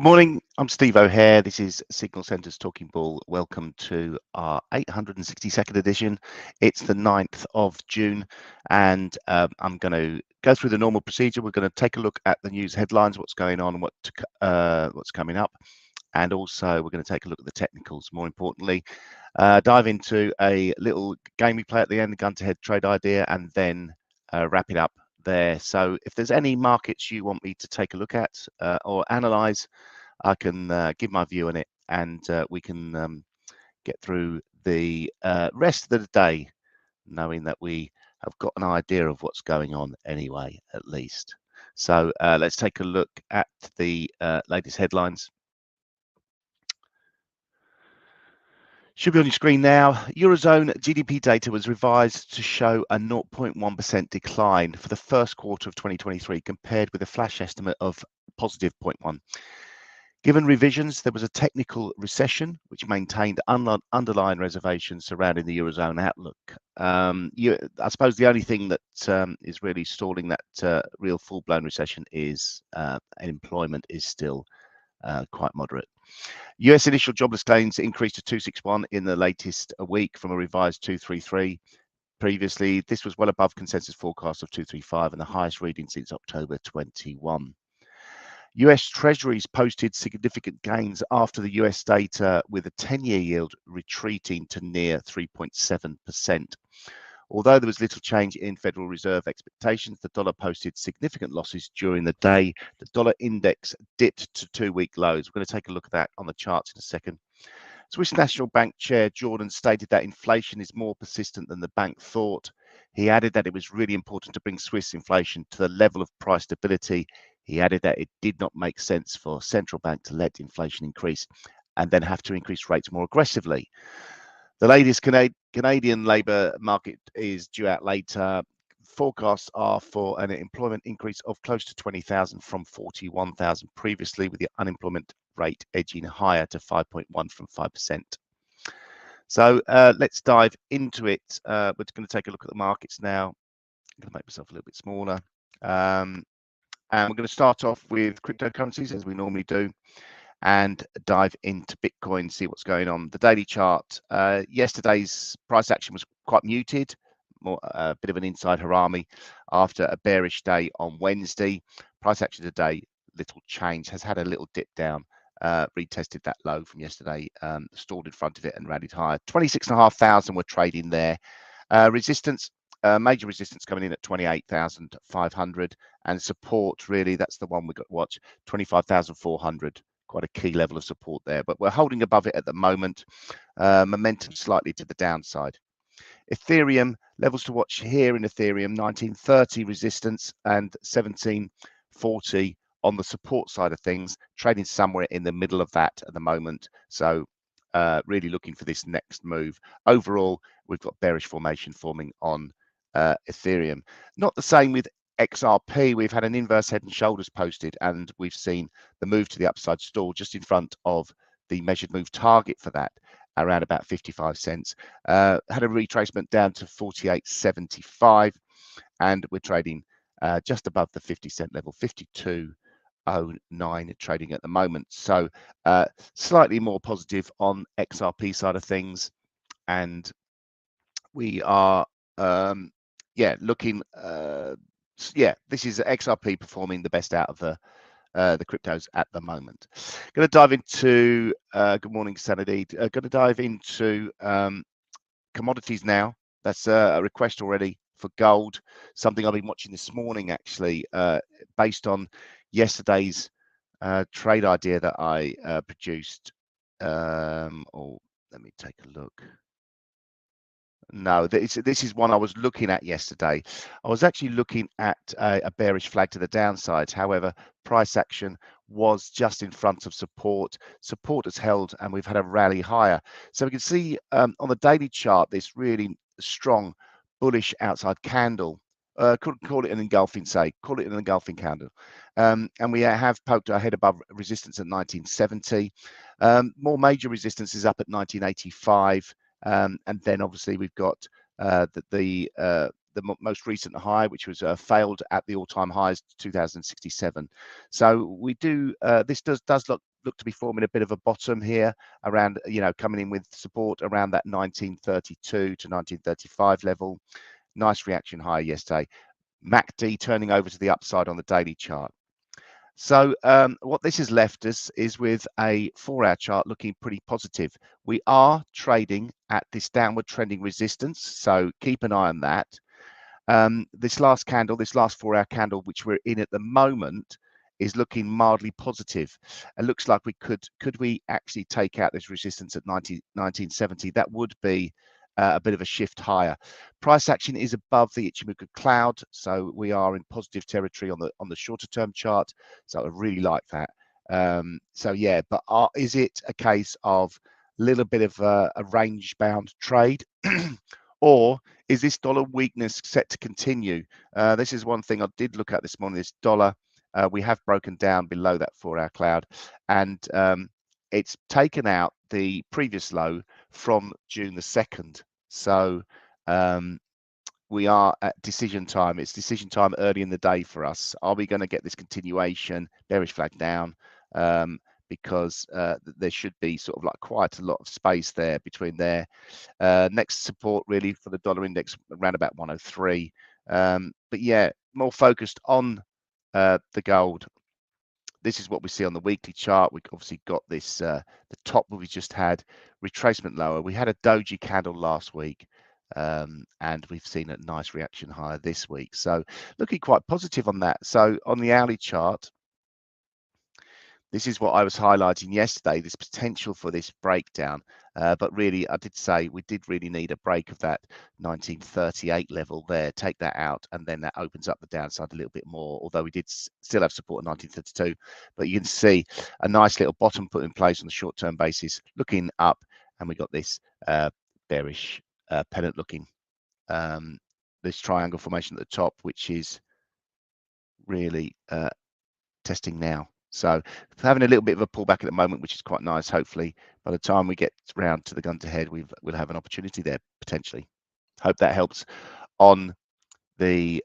morning, I'm Steve O'Hare. This is Signal Centre's Talking Bull. Welcome to our 862nd edition. It's the 9th of June, and I'm going to go through the normal procedure. We're going to take a look at the news headlines, what's going on, what's coming up, and also we're going to take a look at the technicals. More importantly, dive into a little game we play at the end, the gun-to-head trade idea, and then wrap it up there. So if there's any markets you want me to take a look at or analyze, I can give my view on it, and we can get through the rest of the day knowing that we have got an idea of what's going on anyway, at least. So let's take a look at the latest headlines. Should be on your screen now. Eurozone GDP data was revised to show a 0.1% decline for the first quarter of 2023 compared with a flash estimate of positive 0.1. Given revisions, there was a technical recession which maintained underlying reservations surrounding the Eurozone outlook. I suppose the only thing that is really stalling that real full-blown recession is unemployment is still quite moderate. US initial jobless claims increased to 261 in the latest week from a revised 233 previously. This was well above consensus forecast of 235 and the highest reading since October 21. US Treasuries posted significant gains after the US data, with a 10-year yield retreating to near 3.7%. Although there was little change in Federal Reserve expectations, the dollar posted significant losses during the day. The dollar index dipped to two-week lows. We're going to take a look at that on the charts in a second. Swiss National Bank Chair Jordan stated that inflation is more persistent than the bank thought. He added that it was really important to bring Swiss inflation to the level of price stability. He added that it did not make sense for central bank to let inflation increase and then have to increase rates more aggressively. The latest Canadian labour market is due out later. Forecasts are for an employment increase of close to 20,000 from 41,000 previously, with the unemployment rate edging higher to 5.1 from 5%. So let's dive into it. We're going to take a look at the markets now. I'm going to make myself a little bit smaller. And we're going to start off with cryptocurrencies, as we normally do, and dive into Bitcoin, see what's going on. The daily chart, yesterday's price action was quite muted, a bit of an inside harami after a bearish day on Wednesday. Price action today, little change, has had a little dip down, retested that low from yesterday, stalled in front of it and rallied higher. 26,500 were trading there. Resistance, major resistance coming in at 28,500, and support, really, that's the one we've got to watch, 25,400. Quite a key level of support there, but we're holding above it at the moment. Momentum slightly to the downside. Ethereum, levels to watch here in Ethereum, 1930 resistance and 1740 on the support side of things, trading somewhere in the middle of that at the moment. So really looking for this next move. Overall, we've got bearish formation forming on Ethereum. Not the same with XRP. We've had an inverse head and shoulders posted, and we've seen the move to the upside stall just in front of the measured move target for that, around about 55 cents. Had a retracement down to 48.75, and we're trading just above the 50-cent level, 52.09 trading at the moment. So slightly more positive on XRP side of things, and we are looking this is XRP performing the best out of the cryptos at the moment. Going to dive into good morning, Sanity. Going to dive into commodities now. That's a request already for gold, something I've been watching this morning, actually, based on yesterday's trade idea that I produced. Let me take a look. No, this is one I was looking at yesterday. I was actually looking at a bearish flag to the downside. However, price action was just in front of support. Support has held, and we've had a rally higher. So we can see on the daily chart this really strong bullish outside candle. Call it an engulfing, call it an engulfing candle. And we have poked our head above resistance at 1970. More major resistance is up at 1985. And then obviously we've got the most recent high, which was failed at the all-time highs 2067. So we do this does look look to be forming a bit of a bottom here around, coming in with support around that 1932 to 1935 level. Nice reaction higher yesterday. MACD turning over to the upside on the daily chart. So what this has left us is with a 4-hour chart looking pretty positive. We are trading at this downward trending resistance, so keep an eye on that. This last 4-hour candle, which we're in at the moment, is looking mildly positive. It looks like could we actually take out this resistance at 1970? That would be a bit of a shift higher. Price action is above the Ichimoku cloud, so we are in positive territory on the shorter term chart. So I really like that. So yeah, but is it a case of a little bit of a range bound trade, or is this dollar weakness set to continue? This is one thing I did look at this morning. This dollar, we have broken down below that 4-hour cloud, and it's taken out the previous low from June the 2nd. So we are at decision time. It's decision time early in the day for us. Are we going to get this continuation, bearish flag down? Because there should be sort of like quite a lot of space there between there. Next support really for the dollar index around about 103. But yeah, more focused on the gold. This is what we see on the weekly chart. We've obviously got this, the top where we just had retracement lower. We had a doji candle last week, and we've seen a nice reaction higher this week. So looking quite positive on that. So on the hourly chart, this is what I was highlighting yesterday, this potential for this breakdown. But really, I did say we did really need a break of that 1938 level there, take that out, and then that opens up the downside a little bit more, although we did still have support at 1932. But you can see a nice little bottom put in place on the short-term basis, looking up, and we got this bearish pennant looking, this triangle formation at the top, which is really testing now. So having a little bit of a pullback at the moment, which is quite nice. Hopefully by the time we get round to the guns ahead, we'll have an opportunity there potentially. Hope that helps on the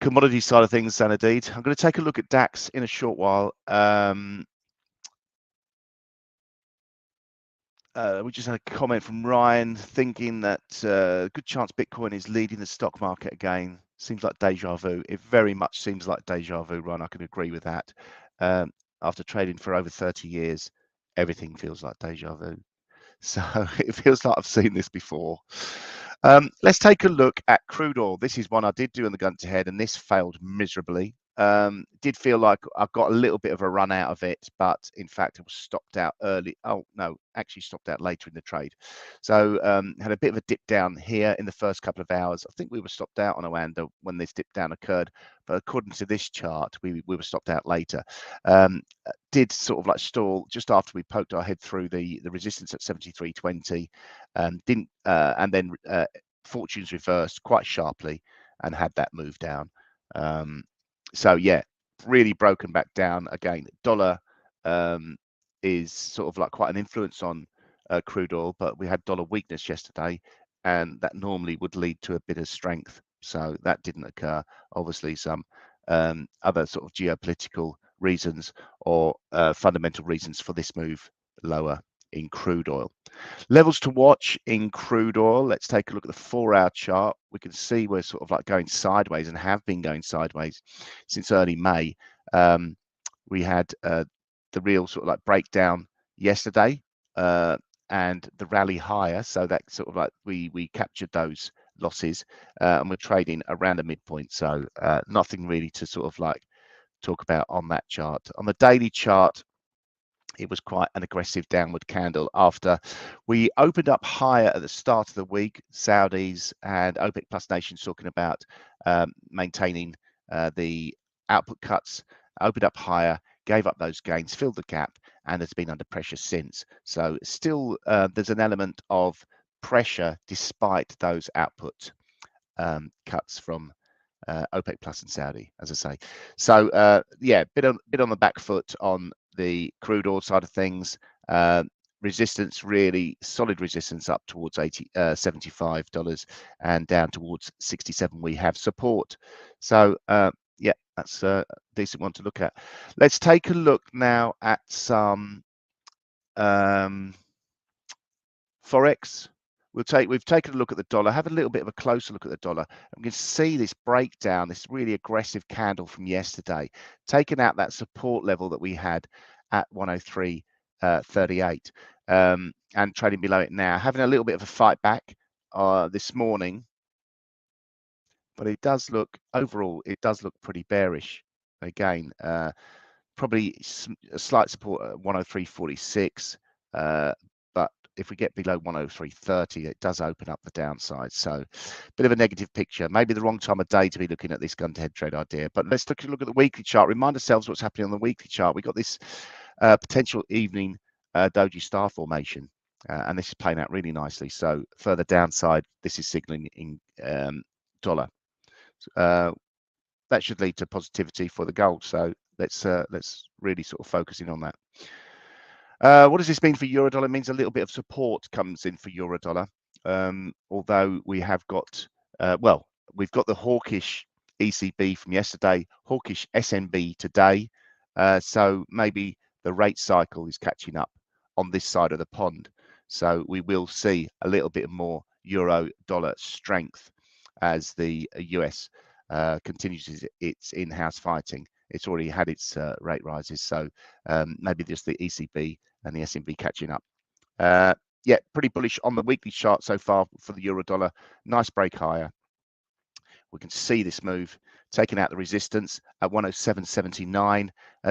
commodity side of things, Sanadid. I'm going to take a look at DAX in a short while. We just had a comment from Ryan thinking that good chance Bitcoin is leading the stock market again. Seems like deja vu. It very much seems like deja vu, Ryan. I can agree with that. After trading for over 30 years, everything feels like deja vu. So it feels like I've seen this before. Let's take a look at crude oil. This is one I did do on the gun to head, and this failed miserably. Did feel like I got a little bit of a run out of it, but in fact it was stopped out early. Oh no, actually stopped out later in the trade. So had a bit of a dip down here in the first couple of hours. I think we were stopped out on Oanda when this dip down occurred, but according to this chart, we were stopped out later. Did sort of like stall just after we poked our head through the resistance at 73.20. Didn't and then fortunes reversed quite sharply and had that move down. So yeah, really broken back down again. Dollar is sort of like quite an influence on crude oil, but we had dollar weakness yesterday, and that normally would lead to a bit of strength. So that didn't occur. Obviously, some other sort of geopolitical reasons or fundamental reasons for this move lower in crude oil. Levels to watch in crude oil. Let's take a look at the 4-hour chart. We can see we're sort of like going sideways and have been going sideways since early May. We had the real sort of like breakdown yesterday and the rally higher. So that sort of like we captured those losses and we're trading around the midpoint. So nothing really to sort of like talk about on that chart. On the daily chart, it was quite an aggressive downward candle after we opened up higher at the start of the week. Saudis and OPEC plus nations talking about maintaining the output cuts, opened up higher, gave up those gains, filled the gap, and has been under pressure since. So still there's an element of pressure despite those output cuts from OPEC plus and Saudi, as I say. So yeah, bit on the back foot on the crude oil side of things. Resistance, really solid resistance up towards $75 and down towards 67. We have support. So yeah, That's a decent one to look at. Let's take a look now at some Forex. We've taken a look at the dollar, have a little bit of a closer look at the dollar. And we can see this breakdown, this really aggressive candle from yesterday, taking out that support level that we had at 103.38, and trading below it now, having a little bit of a fight back this morning. But it does look, overall, it does look pretty bearish. Again, probably a slight support at 103.46, but if we get below 103.30, it does open up the downside. So bit of a negative picture. Maybe the wrong time of day to be looking at this gun-to-head trade idea. But let's look at the weekly chart. Remind ourselves what's happening on the weekly chart. We got this potential evening doji star formation, and this is playing out really nicely. So further downside, this is signaling in dollar. That should lead to positivity for the gold. So let's really sort of focus in on that. What does this mean for euro dollar? It means a little bit of support comes in for euro dollar. Although we have got, well, we've got the hawkish ECB from yesterday, hawkish SNB today. So maybe the rate cycle is catching up on this side of the pond. So we will see a little bit more euro dollar strength as the US continues its in-house fighting. It's already had its rate rises, so maybe just the ECB and the SNB catching up. Yeah, pretty bullish on the weekly chart so far for the euro dollar. Nice break higher. We can see this move taking out the resistance at 107.79,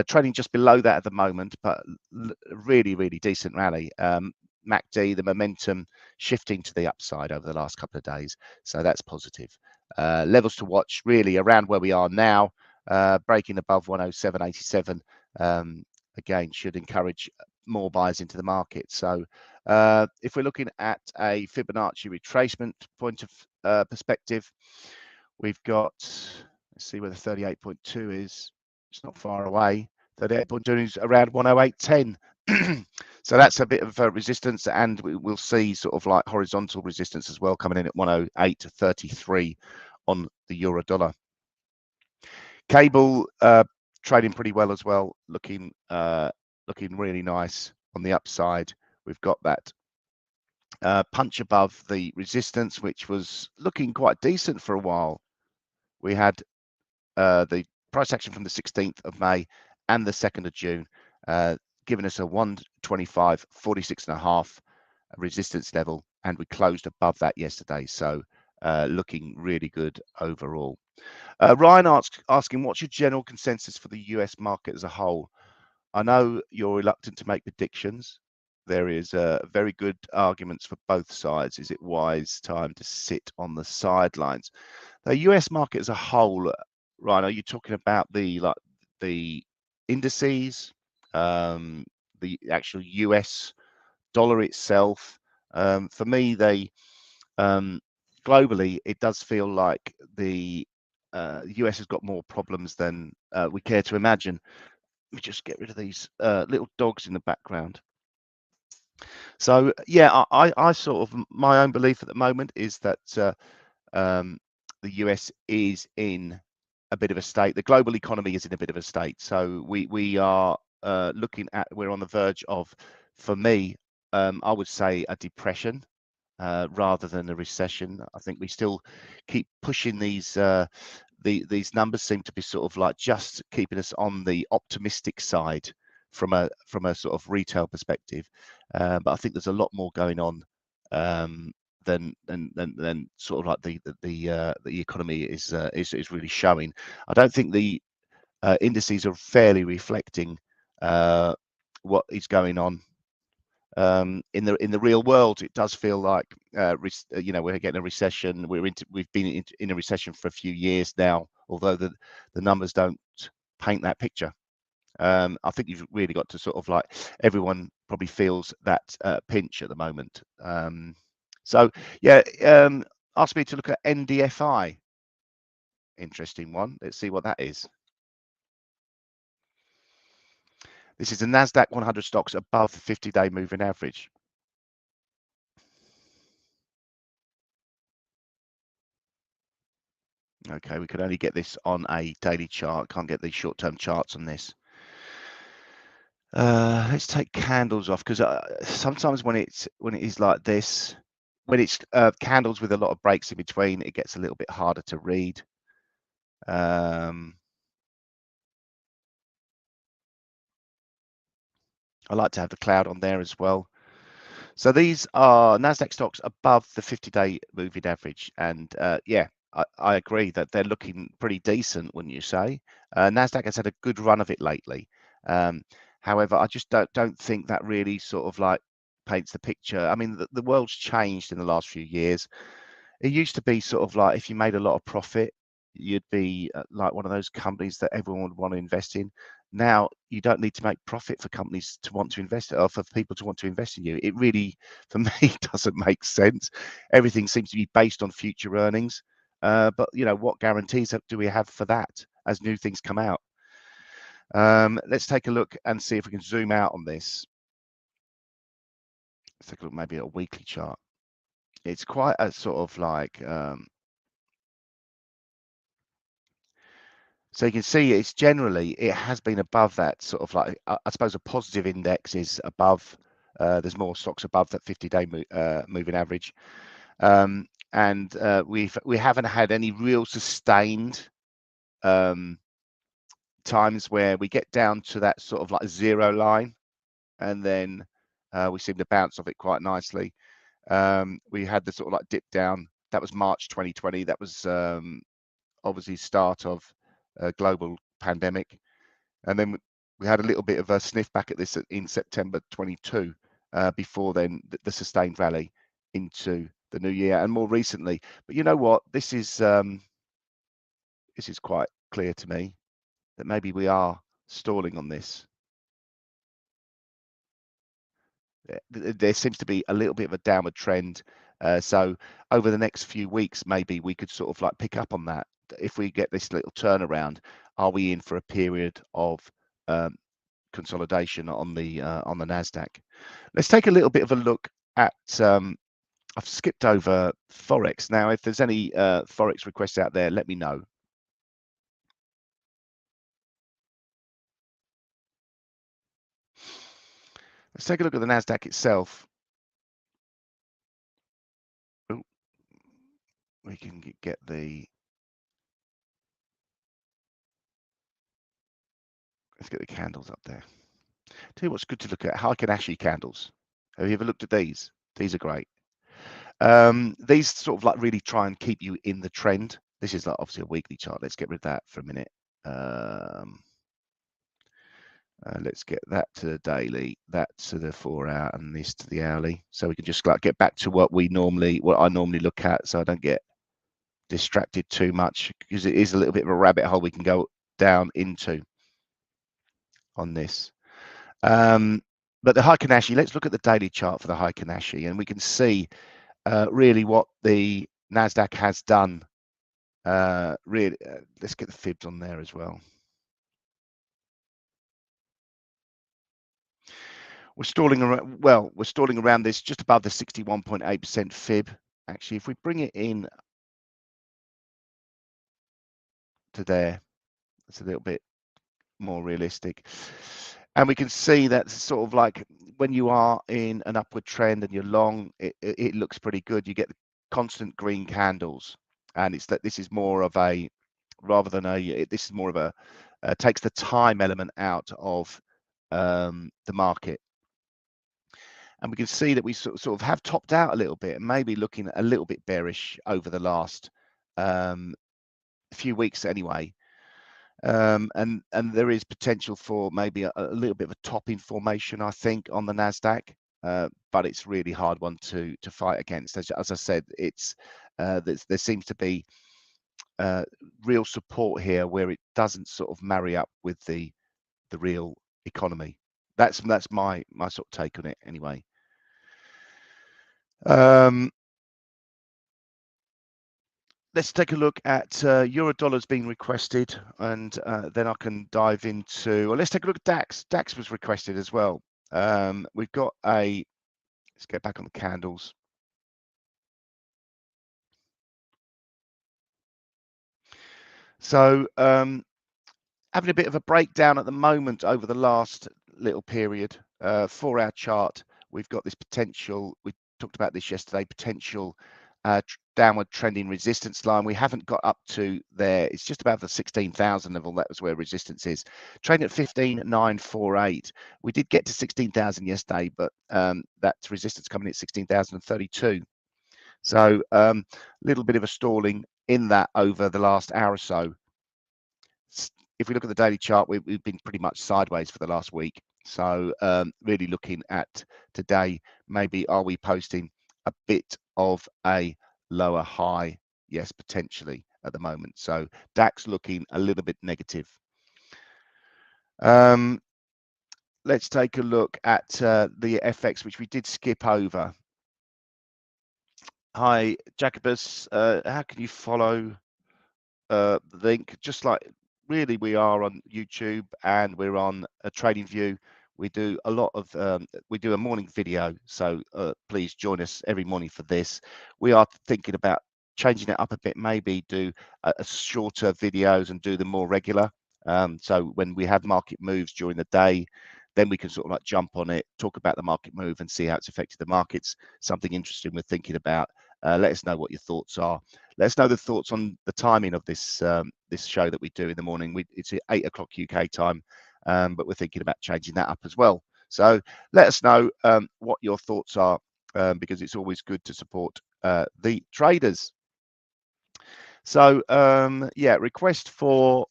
trading just below that at the moment, but really, really decent rally. MACD, the momentum shifting to the upside over the last couple of days, so that's positive. Levels to watch really around where we are now, breaking above 107.87. Again, should encourage more buyers into the market. So if we're looking at a Fibonacci retracement point of perspective, we've got, let's see where the 38.2 is. It's not far away. 38.2 is around 108.10. So that's a bit of resistance, and we'll see sort of like horizontal resistance as well coming in at 108.33 on the euro dollar. Cable trading pretty well as well, looking really nice on the upside. We've got that punch above the resistance, which was looking quite decent for a while. We had the price action from the 16th of May and the 2nd of June, giving us a 125.46.5 resistance level, and we closed above that yesterday. So looking really good overall. Ryan asking, what's your general consensus for the US market as a whole? I know you're reluctant to make predictions. There is very good arguments for both sides. Is it wise time to sit on the sidelines? The US market as a whole, Ryan, are you talking about the indices, the actual US dollar itself? For me, globally, it does feel like the US has got more problems than we care to imagine. Let me just get rid of these little dogs in the background. So yeah, I sort of, my own belief at the moment is that the US is in a bit of a state. The global economy is in a bit of a state. So we are looking at, we're on the verge of, for me, I would say a depression rather than a recession. I think we still keep pushing these numbers seem to be sort of like just keeping us on the optimistic side from a sort of retail perspective. But I think there's a lot more going on than sort of like the economy is really showing. I don't think the indices are fairly reflecting what is going on in the real world. It does feel like you know, we're getting a recession. We've been in a recession for a few years now, although the numbers don't paint that picture. I think you've really got to sort of like, everyone probably feels that pinch at the moment. So yeah, asked me to look at NDFI. Interesting one. Let's see what that is. This is the NASDAQ 100 stocks above the 50-day moving average. Okay, we could only get this on a daily chart. Can't get the short-term charts on this. Let's take candles off, because sometimes when it is like this, when it's candles with a lot of breaks in between, it gets a little bit harder to read. I like to have the cloud on there as well. So these are Nasdaq stocks above the 50-day moving average, and yeah, I agree that they're looking pretty decent, wouldn't you say? Nasdaq has had a good run of it lately. However, I just don't think that really sort of like paints the picture. I mean, the world's changed in the last few years. It used to be sort of like if you made a lot of profit, you'd be like one of those companies that everyone would want to invest in. Now you don't need to make profit for companies to want to invest, or for people to want to invest in you. It really, for me, doesn't make sense. Everything seems to be based on future earnings. But you know, what guarantees do we have for that as new things come out? Let's take a look and see if we can zoom out on this. Let's take a look maybe at a weekly chart. It's quite a sort of like so you can see it's generally, it has been above that sort of like, I suppose a positive index is above, there's more stocks above that 50-day moving average. And we haven't had any real sustained times where we get down to that sort of like zero line, and then we seem to bounce off it quite nicely. We had the sort of like dip down. That was March 2020. That was obviously start of a global pandemic. And then we had a little bit of a sniff back at this in September 22, before then the sustained rally into the new year and more recently. But you know what? This is quite clear to me that maybe we are stalling on this. There seems to be a little bit of a downward trend. So over the next few weeks, maybe we could sort of like pick up on that. If we get this little turnaround, are we in for a period of consolidation on the Nasdaq? Let's take a little bit of a look at. I've skipped over Forex. Now, if there's any Forex requests out there, let me know. Let's take a look at the Nasdaq itself. Ooh, we can get the. Let's get the candles up there. Tell you what's good to look at, Hawkish candles. Have you ever looked at these? These are great. These sort of like really try and keep you in the trend. This is like obviously a weekly chart. Let's get rid of that for a minute. Let's get that to the daily, that to the 4-hour, and this to the hourly. So we can just like get back to what I normally look at, so I don't get distracted too much, because it is a little bit of a rabbit hole we can go down into on this. But the Hawkish, let's look at the daily chart for the Hawkish, and we can see really what the Nasdaq has done. Really, let's get the fibs on there as well. We're stalling around. Well, we're stalling around this just above the 61.8% fib. Actually, if we bring it in to there, it's a little bit more realistic. And we can see that sort of like when you are in an upward trend and you're long, it looks pretty good. You get the constant green candles, and it's that this is more of a, rather than a, this is more of a, takes the time element out of the market. And we can see that we sort of have topped out a little bit, and maybe looking a little bit bearish over the last few weeks anyway. And there is potential for maybe a little bit of a topping formation, I think, on the Nasdaq, but it's really hard one to fight against. As I said, it's there seems to be real support here where it doesn't sort of marry up with the real economy. That's my sort of take on it anyway. Let's take a look at euro dollars being requested, and then I can dive into, well, let's take a look at DAX. DAX was requested as well. We've got a, let's get back on the candles. So having a bit of a breakdown at the moment over the last little period. 4-hour chart, we've got this potential, we talked about this yesterday, potential downward trending resistance line. We haven't got up to there. It's just about the 16,000 level. That was where resistance is. Trading at 15,948. We did get to 16,000 yesterday, but that's resistance coming in at 16,032. So a little bit of a stalling in that over the last hour or so. If we look at the daily chart, we've been pretty much sideways for the last week. So really looking at today, maybe are we posting a bit of a lower high? Yes, potentially at the moment. So DAX looking a little bit negative. Let's take a look at the FX, which we did skip over. Hi, Jacobus. How can you follow the link? Just like really, we are on YouTube and we're on a Trading View. We do a lot of we do a morning video, so please join us every morning for this. We are thinking about changing it up a bit, maybe do a shorter videos and do them more regular. So when we have market moves during the day, then we can sort of like jump on it, talk about the market move and see how it's affected the markets. Something interesting we're thinking about. Let us know what your thoughts are. Let us know the thoughts on the timing of this this show that we do in the morning. It's at 8 o'clock UK time, but we're thinking about changing that up as well. So let us know what your thoughts are, because it's always good to support the traders. So yeah, request for,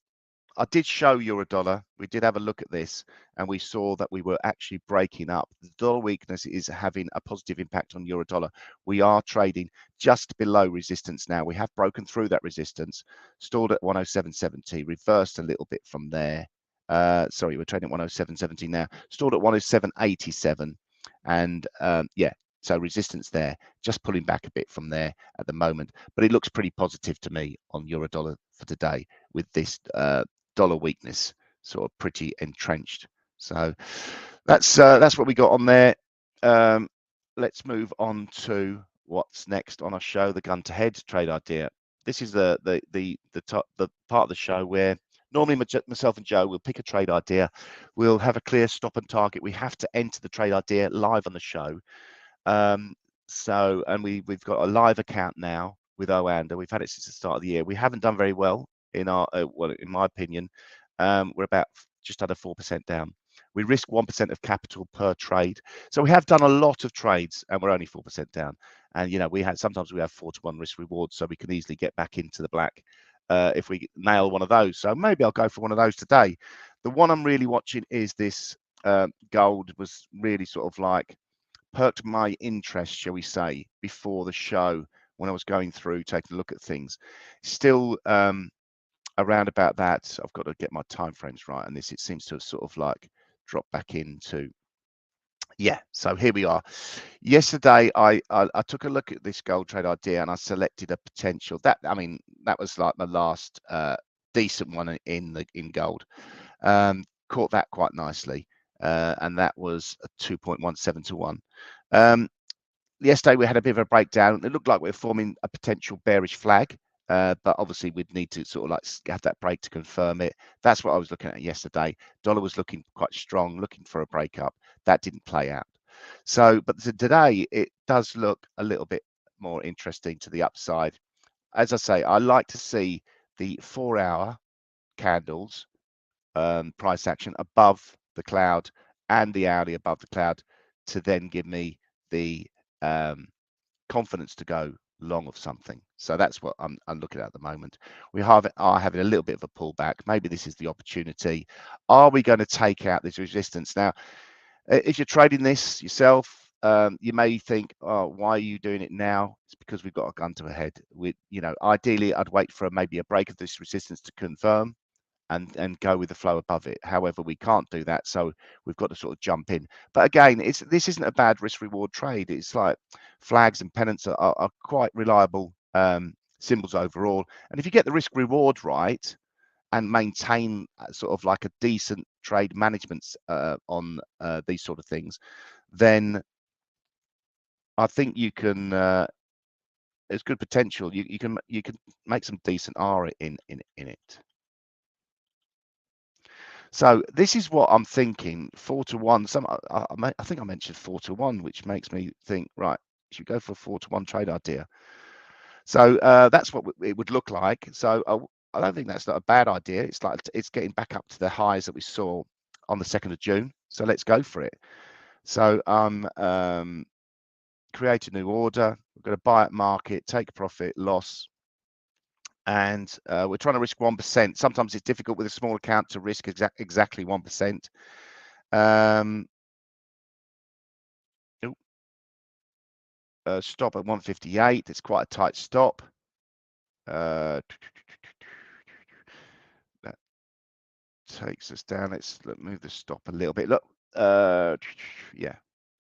I did show euro dollar. We did have a look at this and we saw that we were actually breaking up. The dollar weakness is having a positive impact on euro dollar. We are trading just below resistance now. We have broken through that resistance, stalled at 107.70, reversed a little bit from there. Sorry, we're trading at 107.70 now, stalled at 107.87. And yeah, so resistance there, just pulling back a bit from there at the moment. But it looks pretty positive to me on euro dollar for today with this dollar weakness sort of pretty entrenched. So that's what we got on there. Let's move on to what's next on our show, the gun to head trade idea. This is the part of the show where normally myself and Joe will pick a trade idea. We'll have a clear stop and target. We have to enter the trade idea live on the show. So, and we've got a live account now with Oanda. We've had it since the start of the year. We haven't done very well in our, well, in my opinion. We're about just under 4% down. We risk 1% of capital per trade. So we have done a lot of trades and we're only 4% down. And, you know, sometimes we have 4-to-1 risk reward, so we can easily get back into the black if we nail one of those. So maybe I'll go for one of those today. The one I'm really watching is this gold. Was really sort of like perked my interest, shall we say, before the show when I was going through, taking a look at things. Still around about that. I've got to get my time frames right, and this, it seems to have sort of like dropped back into. Yeah, so here we are. Yesterday, I took a look at this gold trade idea and I selected a potential. That, I mean, that was like my last decent one in gold. Caught that quite nicely, and that was a 2.17 to 1. Yesterday we had a bit of a breakdown. It looked like we were forming a potential bearish flag, but obviously we'd need to sort of like have that break to confirm it. That's what I was looking at yesterday. Dollar was looking quite strong, looking for a breakup. That didn't play out. So, but today it does look a little bit more interesting to the upside. As I say, I like to see the 4-hour candles price action above the cloud and the hourly above the cloud to then give me the confidence to go long of something. So that's what I'm looking at the moment. We are having a little bit of a pullback. Maybe this is the opportunity. Are we going to take out this resistance? Now, if you're trading this yourself, you may think, oh, why are you doing it now? It's because we've got a gun to the head. You know, ideally I'd wait for maybe a break of this resistance to confirm and go with the flow above it. However, we can't do that, so we've got to sort of jump in. But again, this isn't a bad risk reward trade. It's like flags and pennants are quite reliable symbols overall. And if you get the risk reward right and maintain sort of like a decent trade management on these sort of things, then I think you can there's good potential. You can make some decent R in it. So this is what I'm thinking. 4-1. I think I mentioned 4-1, which makes me think, right, you should go for a 4-1 trade idea. So that's what it would look like. So I don't think that's not a bad idea. It's like it's getting back up to the highs that we saw on the 2nd of June. So let's go for it. So create a new order. We're going to buy at market, take a profit, loss. And we're trying to risk 1%. Sometimes it's difficult with a small account to risk exactly 1%. Stop at 158. It's quite a tight stop. That takes us down. Let's move the stop a little bit. Look, yeah,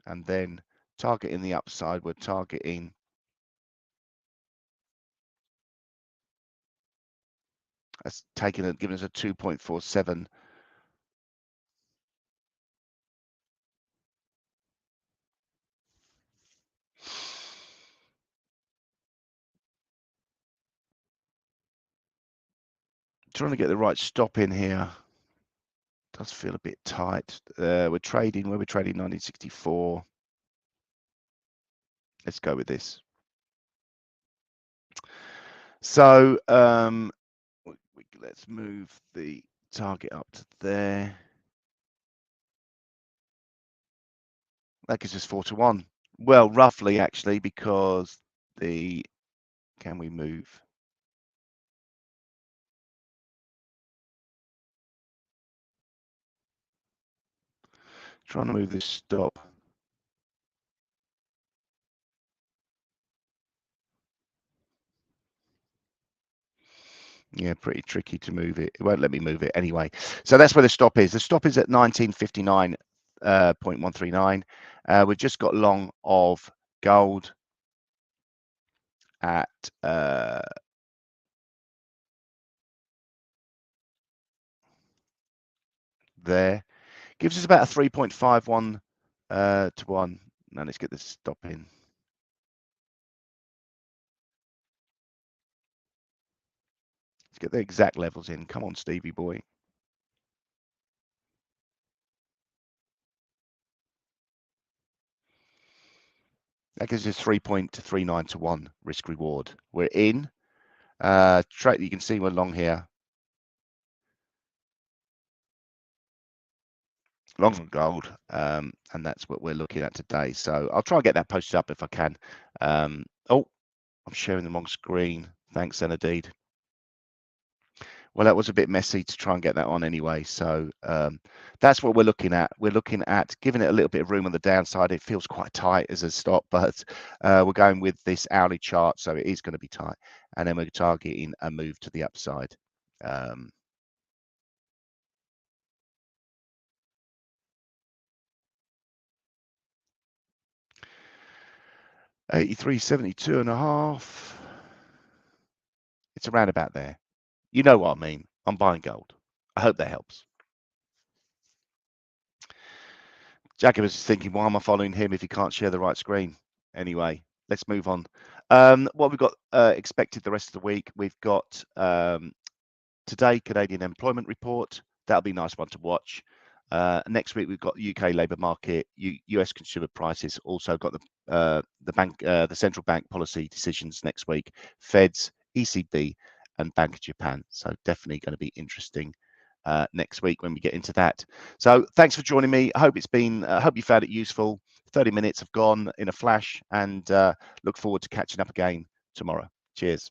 and then targeting the upside. We're targeting. That's giving us a 2.47. Trying to get the right stop in here. Does feel a bit tight. We're trading 1964. Let's go with this. So let's move the target up to there. That gives us 4-1. Well, roughly actually, because can we move? Trying to move this stop. Yeah, pretty tricky to move it. It won't let me move it anyway. So that's where the stop is. The stop is at 1959.139. We've just got long of gold at there. Gives us about a 3.51 to 1. Now let's get this stop in. Let's get the exact levels in. Come on, Stevie boy. That gives us 3.39 to 1 risk reward. We're in. You can see we're long here. Long on gold, and that's what we're looking at today. So I'll try and get that posted up if I can. Oh, I'm sharing the wrong screen. Thanks, Zenadid. Well, that was a bit messy to try and get that on anyway. So that's what we're looking at. We're looking at giving it a little bit of room on the downside. It feels quite tight as a stop, but we're going with this hourly chart, so it is going to be tight. And then we're targeting a move to the upside. 83.72.5. It's around about there. You know what I mean. I'm buying gold. I hope that helps. Jacob is thinking, why am I following him if he can't share the right screen? Anyway, let's move on. What we've got expected the rest of the week, we've got today, Canadian employment report. That'll be a nice one to watch. Next week, we've got UK labour market, US consumer prices. Also got the central bank policy decisions next week, Feds, ECB, and Bank of Japan. So definitely going to be interesting next week when we get into that. So thanks for joining me. I hope hope you found it useful. 30 minutes have gone in a flash, and look forward to catching up again tomorrow. Cheers.